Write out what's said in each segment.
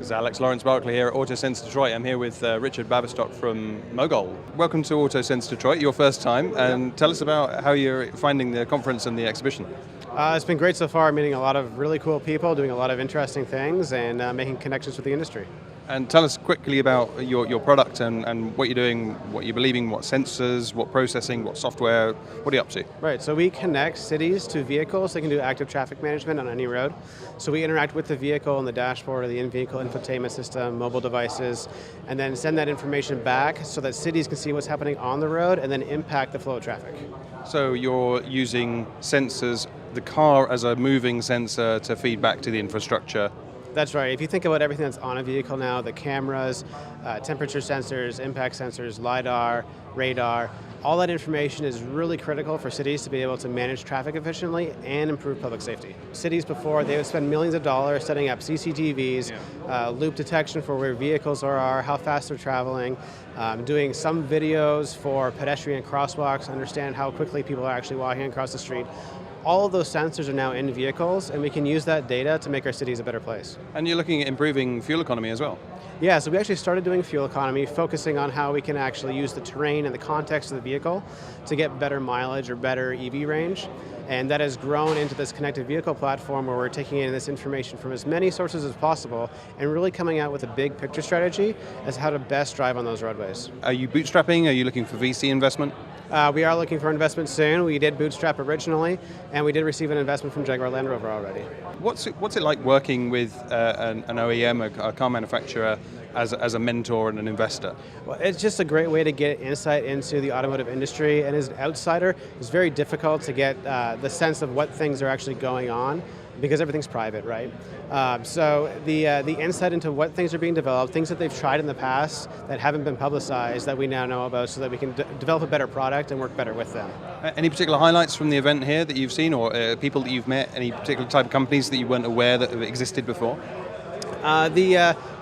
This is Alex Lawrence Barkley here at AutoSens Detroit. I'm here with Richard Baverstock from Mogol. Welcome to AutoSens Detroit, your first time, and tell us about how you're finding the conference and the exhibition. It's been great so far, meeting a lot of really cool people, doing a lot of interesting things, and making connections with the industry. And tell us quickly about your product and what you're doing, what you're believing, what sensors, what processing, what software, what are you up to? Right, so we connect cities to vehicles. They can do active traffic management on any road. So we interact with the vehicle and the dashboard or the in-vehicle infotainment system, mobile devices, and then send that information back so that cities can see what's happening on the road and then impact the flow of traffic. So you're using sensors, the car as a moving sensor to feed back to the infrastructure. That's right. If you think about everything that's on a vehicle now, the cameras, temperature sensors, impact sensors, LiDAR, radar, all that information is really critical for cities to be able to manage traffic efficiently and improve public safety. Cities before, they would spend millions of dollars setting up CCTVs, loop detection for where vehicles are, how fast they're traveling, doing some videos for pedestrian crosswalks, understand how quickly people are actually walking across the street. All of those sensors are now in vehicles, and we can use that data to make our cities a better place. And you're looking at improving fuel economy as well. Yeah, so we actually started doing fuel economy, focusing on how we can actually use the terrain and the context of the vehicle to get better mileage or better EV range. And that has grown into this connected vehicle platform where we're taking in this information from as many sources as possible and really coming out with a big picture strategy as how to best drive on those roadways. Are you bootstrapping? Are you looking for VC investment? We are looking for investment soon. We did bootstrap originally, and we did receive an investment from Jaguar Land Rover already. What's it like working with an OEM, a car manufacturer, as a mentor and an investor? Well, it's just a great way to get insight into the automotive industry, and as an outsider, it's very difficult to get the sense of what things are actually going on, because everything's private, right? So the insight into what things are being developed, things that they've tried in the past that haven't been publicized that we now know about so that we can develop a better product and work better with them. Any particular highlights from the event here that you've seen, or people that you've met, any particular type of companies that you weren't aware that have existed before?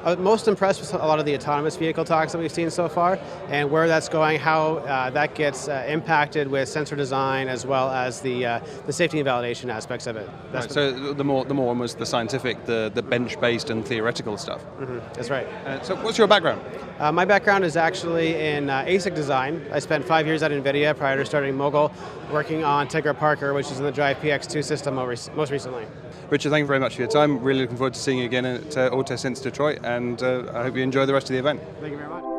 I'm most impressed with a lot of the autonomous vehicle talks that we've seen so far and where that's going, how that gets impacted with sensor design as well as the safety and validation aspects of it. Right, so the more one was the scientific, the bench-based and theoretical stuff. Mm-hmm, that's right. So what's your background? My background is actually in ASIC design. I spent 5 years at NVIDIA prior to starting Mogol, working on Tegra Parker, which is in the Drive PX2 system most recently. Richard, thank you very much for your time. Really looking forward to seeing you again at AutoSens Detroit, and I hope you enjoy the rest of the event. Thank you very much.